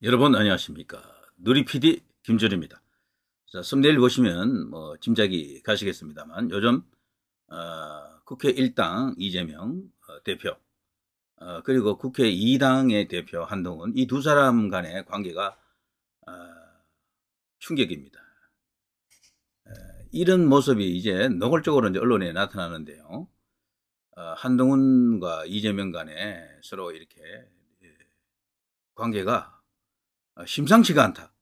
여러분 안녕하십니까. 누리 PD 김준입니다. 자, 썸네일 보시면 뭐 짐작이 가시겠습니다만 요즘 국회 1당 이재명 대표 그리고 국회 2당의 대표 한동훈 이 두 사람 간의 관계가 어, 충격입니다. 이런 모습이 이제 노골적으로 이제 언론에 나타나는데요. 한동훈과 이재명 간에 서로 이렇게 관계가 심상치가 않다.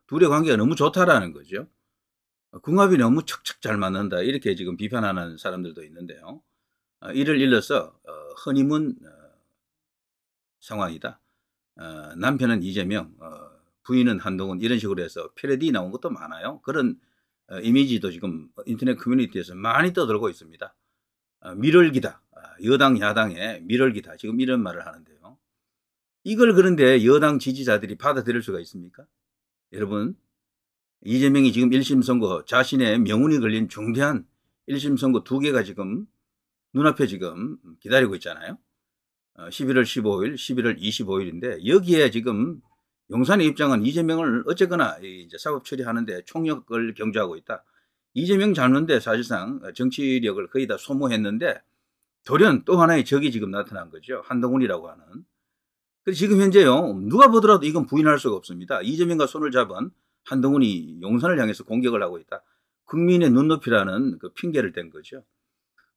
둘의 관계가 너무 좋다라는 거죠. 궁합이 너무 척척 잘 맞는다. 이렇게 지금 비판하는 사람들도 있는데요. 이를 일러서 허니문 상황이다. 남편은 이재명, 부인은 한동훈 이런 식으로 해서 패러디 나온 것도 많아요. 그런 이미지도 지금 인터넷 커뮤니티에서 많이 떠들고 있습니다. 밀월기다. 여당 야당의 밀월기다. 지금 이런 말을 하는데요. 이걸 그런데 여당 지지자들이 받아들일 수가 있습니까? 여러분, 이재명이 지금 1심 선고 자신의 명운이 걸린 중대한 1심 선고 2개가 지금 눈앞에 지금 기다리고 있잖아요. 11월 15일, 11월 25일인데 여기에 지금 용산의 입장은 이재명을 어쨌거나 이제 사법 처리하는데 총력을 경주하고 있다. 이재명 잡는데 사실상 정치력을 거의 다 소모했는데 돌연 또 하나의 적이 지금 나타난 거죠. 한동훈이라고 하는. 그래서 지금 현재요, 누가 보더라도 이건 부인할 수가 없습니다. 이재명과 손을 잡은 한동훈이 용산을 향해서 공격을 하고 있다. 국민의 눈높이라는 그 핑계를 댄 거죠.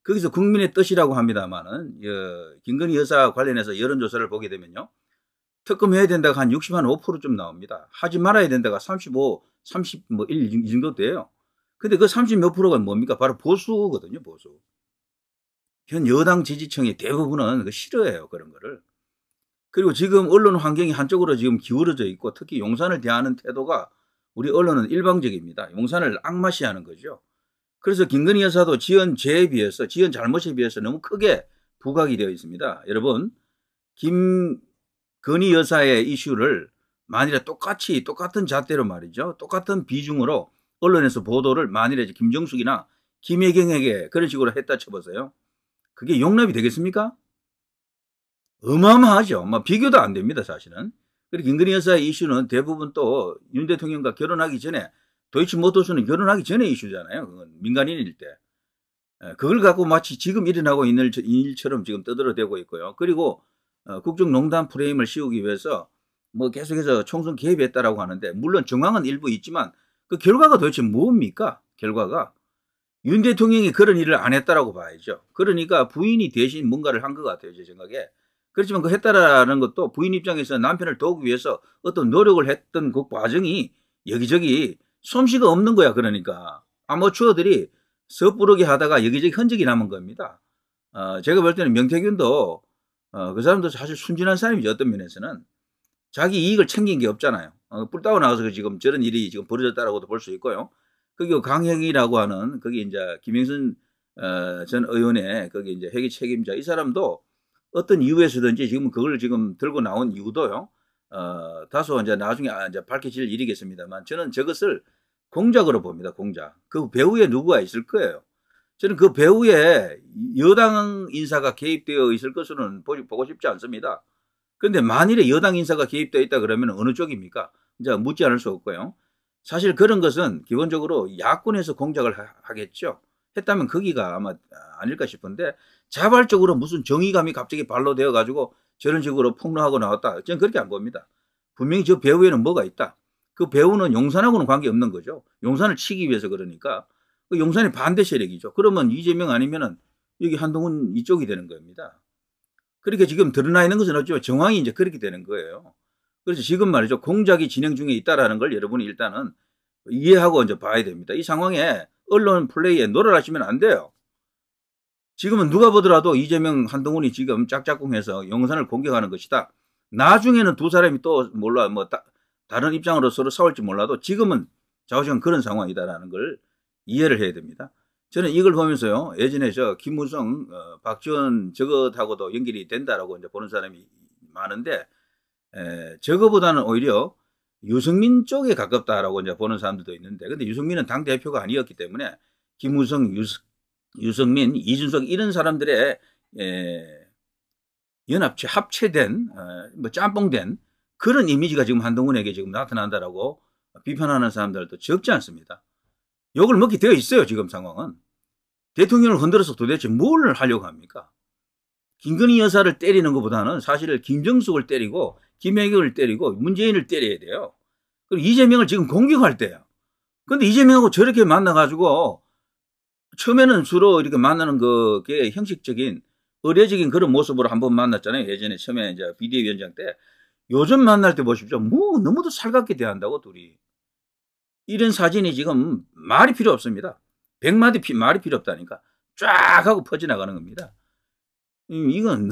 거기서 국민의 뜻이라고 합니다만은, 김건희 여사 관련해서 여론조사를 보게 되면요, 특검해야 된다가 한 65%좀 나옵니다. 하지 말아야 된다가 35, 30, 뭐, 1, 이 정도 돼요. 근데 그 30 몇 프로가 뭡니까? 바로 보수거든요, 보수. 현 여당 지지층의 대부분은 그 싫어해요, 그런 거를. 그리고 지금 언론 환경이 한쪽으로 지금 기울어져 있고 특히 용산을 대하는 태도가 우리 언론은 일방적입니다. 용산을 악마시하는 거죠. 그래서 김건희 여사도 지은 죄에 비해서, 지은 잘못에 비해서 너무 크게 부각이 되어 있습니다. 여러분, 김건희 여사의 이슈를 만일에 똑같은 잣대로 말이죠. 똑같은 비중으로 언론에서 보도를 만일에 김정숙이나 김혜경에게 그런 식으로 했다 쳐보세요. 그게 용납이 되겠습니까? 어마어마하죠. 뭐 비교도 안 됩니다, 사실은. 그리고 김건희 여사의 이슈는 대부분 또 윤 대통령과 결혼하기 전에 도이치모터스는 결혼하기 전에 이슈잖아요. 그건 민간인일 때. 그걸 갖고 마치 지금 일어나고 있는 일처럼 지금 떠들어대고 있고요. 그리고 국정농단 프레임을 씌우기 위해서 뭐 계속해서 총선 개입했다라고 하는데 물론 정황은 일부 있지만 그 결과가 도대체 뭡니까? 결과가 윤 대통령이 그런 일을 안 했다라고 봐야죠. 그러니까 부인이 대신 뭔가를 한 것 같아요, 제 생각에. 그렇지만 그 했다라는 것도 부인 입장에서 남편을 도우기 위해서 어떤 노력을 했던 그 과정이 여기저기 솜씨가 없는 거야. 그러니까 아마추어들이 섣부르게 하다가 여기저기 흔적이 남은 겁니다. 제가 볼 때는 명태균도 그 사람도 사실 순진한 사람이죠. 어떤 면에서는 자기 이익을 챙긴 게 없잖아요. 뿔 따고 나가서 지금 저런 일이 지금 벌어졌다라고도 볼 수 있고요. 그리고 강형이라고 하는 거기 이제 김영선 전 의원의 거기 이제 회계 책임자 이 사람도 어떤 이유에서든지 지금 그걸 지금 들고 나온 이유도요. 다소 이제 나중에 이제 밝혀질 일이겠습니다만 저는 저것을 공작으로 봅니다. 공작. 그 배후에 누구가 있을 거예요. 저는 그 배후에 여당 인사가 개입되어 있을 것으로는 보고 싶지 않습니다. 그런데 만일에 여당 인사가 개입되어 있다 그러면 어느 쪽입니까? 이제 묻지 않을 수 없고요. 사실 그런 것은 기본적으로 야권에서 공작을 하겠죠. 했다면 거기가 아마 아닐까 싶은데 자발적으로 무슨 정의감이 갑자기 발로되어 가지고 저런 식으로 폭로하고 나왔다. 저는 그렇게 안 봅니다. 분명히 저 배후에는 뭐가 있다. 그 배후는 용산하고는 관계없는 거죠. 용산을 치기 위해서 그러니까 그 용산이 반대 세력이죠. 그러면 이재명 아니면은 여기 한동훈 이쪽이 되는 겁니다. 그렇게 지금 드러나 있는 것은 없지만 정황이 이제 그렇게 되는 거예요. 그래서 지금 말이죠. 공작이 진행 중에 있다라는 걸 여러분이 일단은 이해하고 이제 봐야 됩니다. 이 상황에 언론 플레이에 놀아나시면 안 돼요. 지금은 누가 보더라도 이재명, 한동훈이 지금 짝짝꿍해서 용산을 공격하는 것이다. 나중에는 두 사람이 또 몰라 뭐 다른 입장으로 서로 싸울지 몰라도 지금은 좌우지간 그런 상황이다라는 걸 이해를 해야 됩니다. 저는 이걸 보면서요. 예전에 저 김무성, 박지원 저것하고도 연결이 된다라고 이제 보는 사람이 많은데 저거보다는 오히려 유승민 쪽에 가깝다라고 이제 보는 사람들도 있는데 근데 유승민은 당 대표가 아니었기 때문에 김무성, 유승민, 이준석 이런 사람들의 합체된 뭐 짬뽕된 그런 이미지가 지금 한동훈에게 지금 나타난다라고 비판하는 사람들도 적지 않습니다. 욕을 먹게 되어 있어요. 지금 상황은. 대통령을 흔들어서 도대체 뭘 하려고 합니까? 김건희 여사를 때리는 것보다는 사실 김정숙을 때리고 김혜경을 때리고 문재인을 때려야 돼요. 그리고 이재명을 지금 공격할 때예요. 근데 이재명하고 저렇게 만나가지고 처음에는 주로 이렇게 만나는 그게 형식적인 의례적인 그런 모습으로 한번 만났잖아요. 예전에 처음에 이제 비대위원장 때. 요즘 만날 때 보십시오. 뭐 너무도 살갑게 대한다고 둘이. 이런 사진이 지금 말이 필요 없습니다. 100마디 말이 필요 없다니까. 쫙 하고 퍼져나가는 겁니다. 이건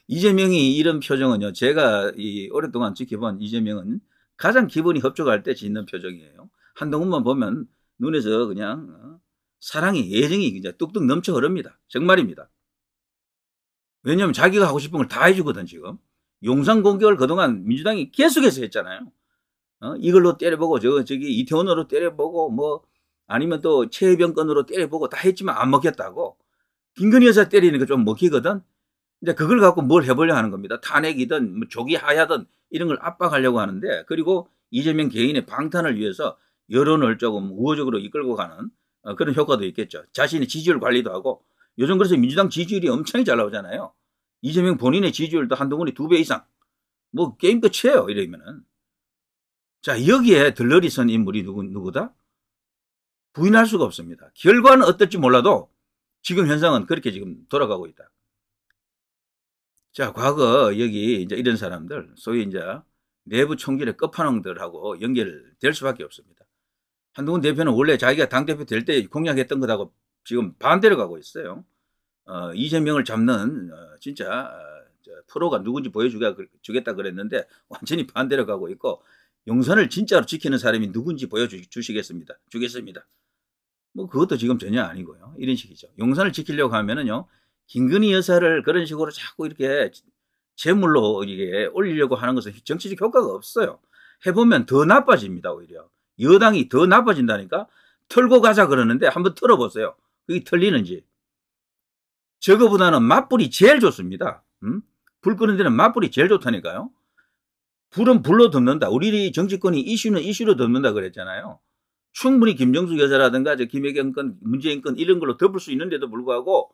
이재명이 이런 표정은요. 제가 오랫동안 지켜본 이재명은 가장 기분이 흡족할 때 짓는 표정이에요. 한동훈만 보면 눈에서 그냥 사랑이 애정이 그냥 뚝뚝 넘쳐 흐릅니다. 정말입니다. 왜냐하면 자기가 하고 싶은 걸 다 해주거든 지금. 용산 공격을 그동안 민주당이 계속해서 했잖아요. 이걸로 때려보고 저기 이태원으로 때려보고 뭐 아니면 또 최혜병 건으로 때려보고 다 했지만 안 먹혔다고. 김건희 여사 때리는 게 좀 먹히거든. 이제 그걸 갖고 뭘 해보려 하는 겁니다. 탄핵이든 뭐 조기 하야든 이런 걸 압박하려고 하는데, 그리고 이재명 개인의 방탄을 위해서 여론을 조금 우호적으로 이끌고 가는 그런 효과도 있겠죠. 자신의 지지율 관리도 하고. 요즘 그래서 민주당 지지율이 엄청 잘 나오잖아요. 이재명 본인의 지지율도 한동훈이 2배 이상. 뭐 게임 끝이에요. 이러면은. 자, 여기에 들러리 선 인물이 누구다? 부인할 수가 없습니다. 결과는 어떨지 몰라도 지금 현상은 그렇게 지금 돌아가고 있다. 자, 과거 여기 이제 이런 사람들, 소위 이제 내부 총질의 끝판왕들하고 연결될 수밖에 없습니다. 한동훈 대표는 원래 자기가 당대표 될 때 공약했던 것하고 지금 반대로 가고 있어요. 이재명을 잡는 진짜 프로가 누군지 보여주겠다 그랬는데 완전히 반대로 가고 있고, 용산을 진짜로 지키는 사람이 누군지 보여주시겠습니다. 주겠습니다. 뭐 그것도 지금 전혀 아니고요. 이런 식이죠. 용산을 지키려고 하면은요, 김건희 여사를 그런 식으로 자꾸 이렇게 제물로 이게 올리려고 하는 것은 정치적 효과가 없어요. 해보면 더 나빠집니다. 오히려 여당이 더 나빠진다니까. 털고 가자 그러는데 한번 털어보세요. 그게 털리는지. 저거보다는 맞불이 제일 좋습니다. 불 끄는 데는 맞불이 제일 좋다니까요. 불은 불로 덮는다. 우리 정치권이 이슈는 이슈로 덮는다 그랬잖아요. 충분히 김정숙 여사라든가 김혜경 건, 문재인 건 이런 걸로 덮을 수 있는데도 불구하고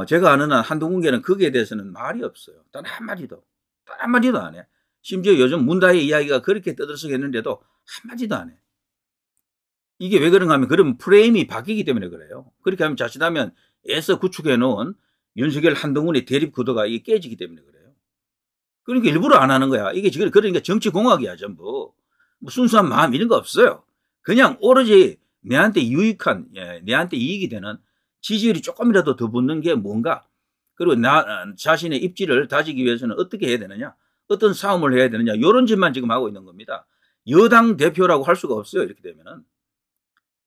제가 아는 한 한동훈계는 거기에 대해서는 말이 없어요. 단 한마디도 안 해. 심지어 요즘 문다의 이야기가 그렇게 떠들썩했는데도 한마디도 안 해. 이게 왜 그런가 하면 그런 프레임이 바뀌기 때문에 그래요. 그렇게 하면 자칫하면 애써 구축해 놓은 윤석열 한동훈의 대립 구도가 이게 깨지기 때문에 그래요. 그러니까 일부러 안 하는 거야. 이게 지금 그러니까 정치공학이야 전부. 뭐 순수한 마음 이런 거 없어요. 그냥 오로지 내한테 유익한, 내한테 이익이 되는 지지율이 조금이라도 더 붙는 게 뭔가, 그리고 자신의 입지를 다지기 위해서는 어떻게 해야 되느냐, 어떤 싸움을 해야 되느냐, 이런 짓만 지금 하고 있는 겁니다. 여당 대표라고 할 수가 없어요. 이렇게 되면은.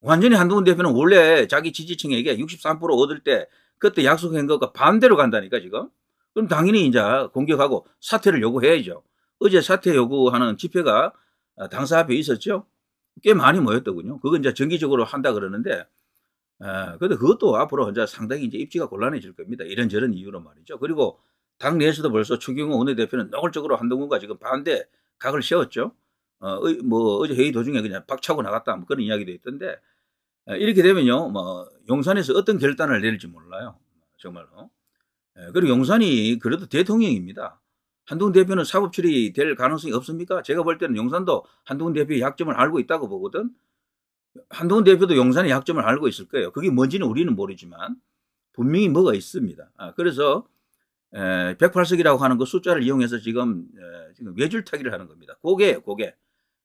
완전히 한동훈 대표는 원래 자기 지지층에게 63% 얻을 때 그때 약속한 것과 반대로 간다니까 지금. 그럼 당연히 이제 공격하고 사퇴를 요구해야죠. 어제 사퇴 요구하는 집회가 당사 앞에 있었죠. 꽤 많이 모였더군요. 그건 이제 정기적으로 한다 그러는데, 근데 그것도 앞으로 이제 상당히 이제 입지가 곤란해질 겁니다. 이런저런 이유로 말이죠. 그리고 당 내에서도 벌써 추경호 원내대표는 노골적으로 한동훈과 지금 반대 각을 세웠죠. 뭐 어제 회의 도중에 그냥 박차고 나갔다 뭐 그런 이야기도 있던데, 이렇게 되면요, 뭐 용산에서 어떤 결단을 내릴지 몰라요. 정말로. 그리고 용산이 그래도 대통령입니다. 한동훈 대표는 사법 처리될 가능성이 없습니까? 제가 볼 때는 용산도 한동훈 대표의 약점을 알고 있다고 보거든. 한동훈 대표도 용산의 약점을 알고 있을 거예요. 그게 뭔지는 우리는 모르지만 분명히 뭐가 있습니다. 그래서 108석이라고 하는 그 숫자를 이용해서 지금 외줄타기를 하는 겁니다. 고개예요, 고개.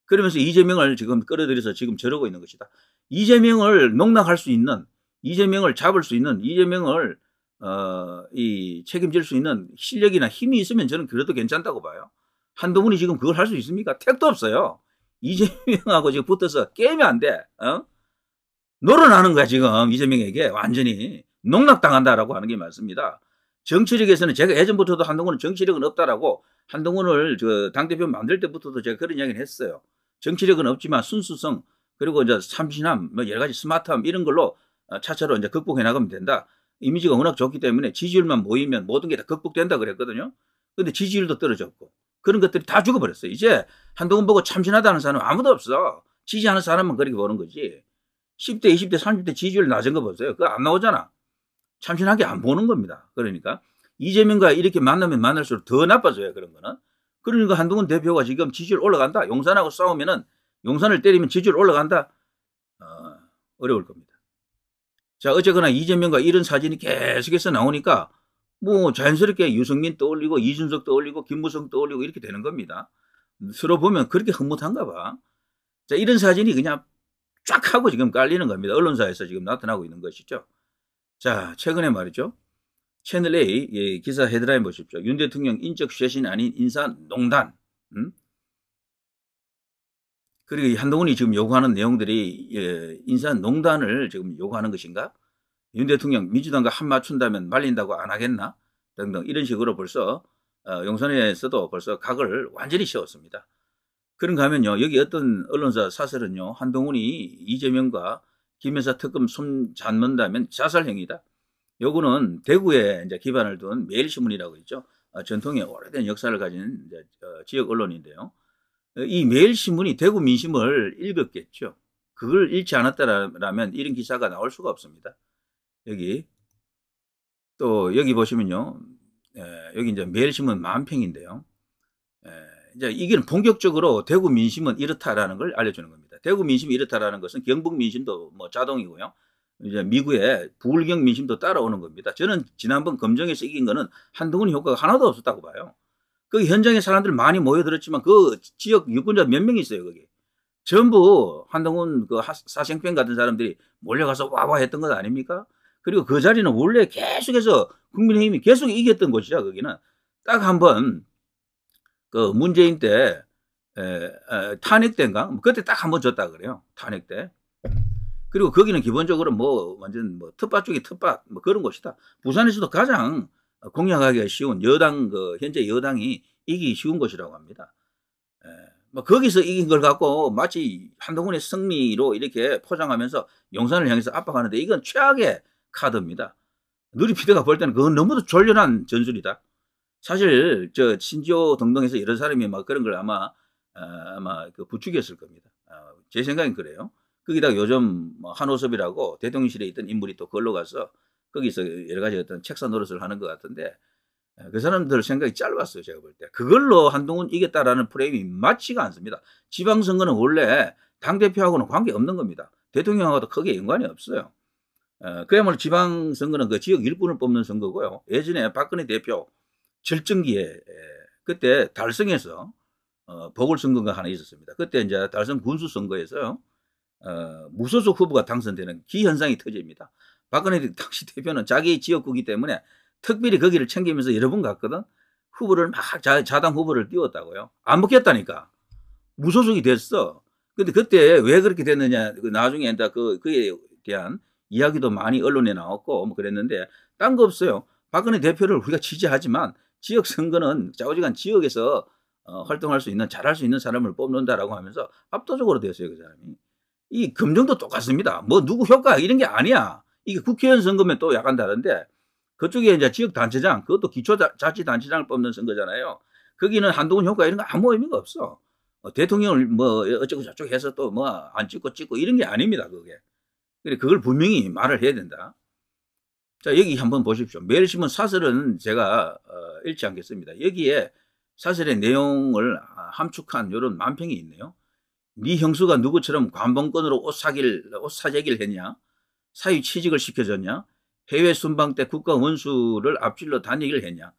그러면서 이재명을 지금 끌어들여서 지금 저러고 있는 것이다. 이재명을 농락할 수 있는, 이재명을 잡을 수 있는, 이재명을 책임질 수 있는 실력이나 힘이 있으면 저는 그래도 괜찮다고 봐요. 한동훈이 지금 그걸 할 수 있습니까? 택도 없어요. 이재명하고 지금 붙어서 게임이 안 돼. 놀아나는 거야 지금 이재명에게. 완전히 농락당한다라고 하는 게 맞습니다. 정치력에서는 제가 예전부터도 한동훈은 정치력은 없다라고, 한동훈을 당대표 만들 때부터도 제가 그런 이야기를 했어요. 정치력은 없지만 순수성, 그리고 이제 참신함, 뭐 여러 가지 스마트함 이런 걸로 차차로 이제 극복해 나가면 된다. 이미지가 워낙 좋기 때문에 지지율만 모이면 모든 게 다 극복된다 그랬거든요. 근데 지지율도 떨어졌고, 그런 것들이 다 죽어버렸어요. 이제 한동훈 보고 참신하다는 사람은 아무도 없어. 지지하는 사람만 그렇게 보는 거지. 10대, 20대, 30대 지지율 낮은 거 보세요. 그거 안 나오잖아. 참신하게 안 보는 겁니다. 그러니까 이재명과 이렇게 만나면 만날수록 더 나빠져요. 그런 거는. 그러니까 한동훈 대표가 지금 지지율 올라간다. 용산하고 싸우면은 용산을 때리면 지지율 올라간다. 어려울 겁니다. 자, 어쨌거나 이재명과 이런 사진이 계속해서 나오니까 뭐 자연스럽게 유승민 떠올리고 이준석 떠올리고 김무성 떠올리고 이렇게 되는 겁니다. 서로 보면 그렇게 흐뭇한가 봐. 자, 이런 사진이 그냥 쫙 하고 지금 깔리는 겁니다. 언론사에서 지금 나타나고 있는 것이죠. 자, 최근에 말이죠. 채널A 기사 헤드라인 보십시오. 윤 대통령 인적 쇄신 아닌 인사농단. 그리고 한동훈이 지금 요구하는 내용들이 인사농단을 지금 요구하는 것인가? 윤 대통령 민주당과 한 맞춘다면 말린다고 안 하겠나? 등등 이런 식으로 벌써 용산에서도 벌써 각을 완전히 씌웠습니다. 그런가 하면요. 여기 어떤 언론사 사설은요. 한동훈이 이재명과 김여사 특검 손 잡는다면 자살행위다. 요거는 대구에 이제 기반을 둔 매일신문이라고 있죠. 전통의 오래된 역사를 가진 이제 지역 언론인데요. 이 매일신문이 대구 민심을 읽었겠죠. 그걸 읽지 않았다라면 이런 기사가 나올 수가 없습니다. 여기 또 여기 보시면요. 여기 이제 매일신문 만평인데요. 이제 이게 본격적으로 대구 민심은 이렇다라는 걸 알려주는 겁니다. 대구 민심이 이렇다라는 것은 경북 민심도 뭐 자동이고요. 이제 미국의 부울경 민심도 따라오는 겁니다. 저는 지난번 검정에서 이긴 거는 한동훈 효과가 하나도 없었다고 봐요. 그 현장에 사람들 많이 모여들었지만 그 지역 유권자 몇 명 있어요, 거기. 전부 한동훈 그 사생팬 같은 사람들이 몰려가서 와와 했던 것 아닙니까? 그리고 그 자리는 원래 계속해서 국민의힘이 계속 이겼던 곳이죠, 거기는. 딱 한번 그 문재인 때 탄핵 때인가? 그때 딱 한번 졌다 그래요. 탄핵 때. 그리고 거기는 기본적으로 뭐 완전 뭐 텃밭 중에 텃밭 뭐 그런 곳이다. 부산에서도 가장 공략하기가 쉬운 여당 그 현재 여당이 이기기 쉬운 곳이라고 합니다. 뭐 거기서 이긴 걸 갖고 마치 한동훈의 승리로 이렇게 포장하면서 용산을 향해서 압박하는데 이건 최악의 카드입니다. 누리피드가 볼 때는 그건 너무도 졸렬한 전술이다. 사실 저 신지호 등등해서 여러 사람이 막 그런 걸 아마 그 부추겼을 겁니다. 제 생각엔 그래요. 거기다가 요즘 뭐 한호섭이라고 대통령실에 있던 인물이 또 걸로 가서 거기서 여러 가지 어떤 책사 노릇을 하는 것 같은데 그 사람들 생각이 짧았어요. 제가 볼 때. 그걸로 한동훈 이겼다라는 프레임이 맞지가 않습니다. 지방선거는 원래 당대표하고는 관계없는 겁니다. 대통령하고도 크게 연관이 없어요. 그야말로 지방선거는 그 지역 일꾼을 뽑는 선거고요. 예전에 박근혜 대표 절정기에 그때 달성에서 보궐선거가 하나 있었습니다. 그때 이제 달성 군수선거에서요. 무소속 후보가 당선되는 기현상이 터집니다. 박근혜 당시 대표는 자기 지역구기 때문에 특별히 거기를 챙기면서 여러 번 갔거든. 후보를 막 자당 후보를 띄웠다고요. 안 먹겠다니까. 무소속이 됐어. 근데 그때 왜 그렇게 됐느냐. 나중에 그에 대한 이야기도 많이 언론에 나왔고 뭐 그랬는데 딴 거 없어요. 박근혜 대표를 우리가 지지하지만 지역 선거는 좌우지간 지역에서 활동할 수 있는 잘할 수 있는 사람을 뽑는다라고 하면서 압도적으로 됐어요. 그 사람이. 이 검증도 똑같습니다. 뭐 누구 효과 이런 게 아니야. 이게 국회의원 선거면 또 약간 다른데 그쪽에 이제 지역단체장 그것도 기초자치단체장을 뽑는 선거잖아요. 거기는 한동훈 효과 이런 거 아무 의미가 없어. 대통령을 뭐 어쩌고 저쩌고 해서 또 뭐 안 찍고 이런 게 아닙니다. 그게. 그래 그걸 분명히 말을 해야 된다. 자 여기 한번 보십시오. 매일신문 사설은 제가 읽지 않겠습니다. 여기에 사설의 내용을 함축한 이런 만평이 있네요. 네 형수가 누구처럼 관봉권으로 옷 사재기를 했냐? 사위 취직을 시켜줬냐? 해외 순방 때 국가 원수를 앞질러 다니기를 했냐?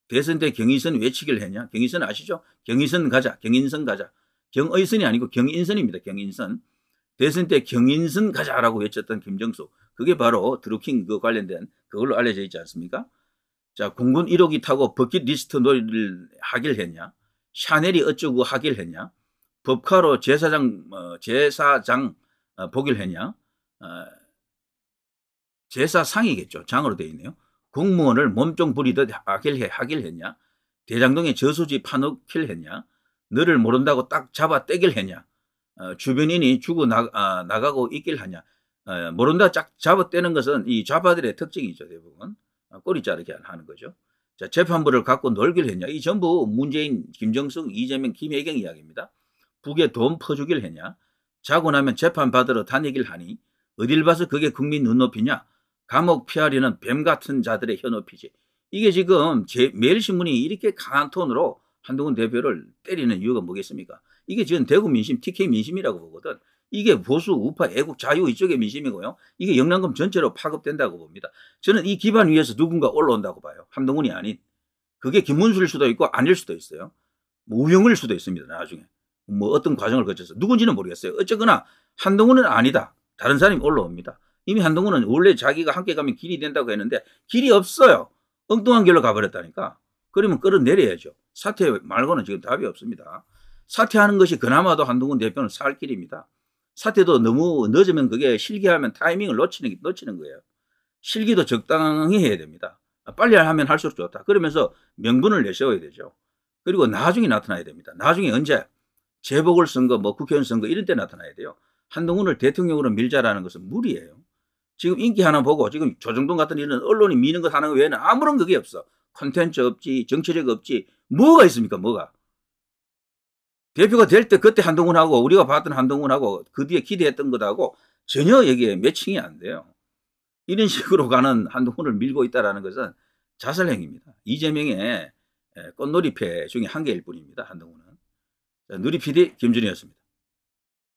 대선 때 경의선 외치기를 했냐? 경의선 아시죠? 경의선 가자, 경인선 가자. 경의선이 아니고 경인선입니다. 경인선. 대선 때 경인선 가자라고 외쳤던 김정수. 그게 바로 드루킹 그 관련된 그걸로 알려져 있지 않습니까? 자, 공군 1호기 타고 버킷리스트 놀이를 하길 했냐? 샤넬이 어쩌고 하길 했냐? 법카로 제사장 보길 했냐? 제사상이겠죠. 장으로 되어 있네요. 공무원을 몸종 부리듯 하길 했냐? 대장동에 저수지 파놓길 했냐? 너를 모른다고 딱 잡아 떼길 했냐? 주변인이 주고 나가고 있길 하냐? 모른다 쫙 잡아 떼는 것은 이 좌파들의 특징이죠. 대부분 꼬리 자르게 하는 거죠. 자, 재판부를 갖고 놀기를 했냐? 이 전부 문재인, 김정숙, 이재명, 김혜경 이야기입니다. 북에 돈 퍼주기를 했냐? 자고 나면 재판 받으러 다니길 하니 어딜 봐서 그게 국민 눈높이냐? 감옥 피하려는 뱀 같은 자들의 현높이지. 이게 지금 매일신문이 이렇게 강한 톤으로 한동훈 대표를 때리는 이유가 뭐겠습니까? 이게 지금 대구 민심, TK 민심이라고 보거든. 이게 보수, 우파, 애국, 자유 이쪽의 민심이고요. 이게 영남권 전체로 파급된다고 봅니다. 저는 이 기반 위에서 누군가 올라온다고 봐요. 한동훈이 아닌. 그게 김문수일 수도 있고 아닐 수도 있어요. 뭐 우영일 수도 있습니다. 나중에. 뭐 어떤 과정을 거쳐서. 누군지는 모르겠어요. 어쨌거나 한동훈은 아니다. 다른 사람이 올라옵니다. 이미 한동훈은 원래 자기가 함께 가면 길이 된다고 했는데 길이 없어요. 엉뚱한 길로 가버렸다니까. 그러면 끌어내려야죠. 사퇴 말고는 지금 답이 없습니다. 사퇴하는 것이 그나마도 한동훈 대표는 살 길입니다. 사퇴도 너무 늦으면 그게 실기하면 타이밍을 놓치는 거예요. 실기도 적당히 해야 됩니다. 빨리 하면 할수록 좋다. 그러면서 명분을 내세워야 되죠. 그리고 나중에 나타나야 됩니다. 나중에 언제? 재보궐선거, 뭐 국회의원 선거 이런 때 나타나야 돼요. 한동훈을 대통령으로 밀자라는 것은 무리예요. 지금 인기 하나 보고 지금 조정동 같은 이런 언론이 미는 것 하는 거 외에는 아무런 그게 없어. 콘텐츠 없지, 정치력 없지, 뭐가 있습니까, 뭐가. 대표가 될 때 그때 한동훈하고 우리가 봤던 한동훈하고 그 뒤에 기대했던 것하고 전혀 여기에 매칭이 안 돼요. 이런 식으로 가는 한동훈을 밀고 있다는 것은 자살행위입니다. 이재명의 꽃놀이패 중에 한 개일 뿐입니다. 한동훈은. 누리 PD 김준희였습니다.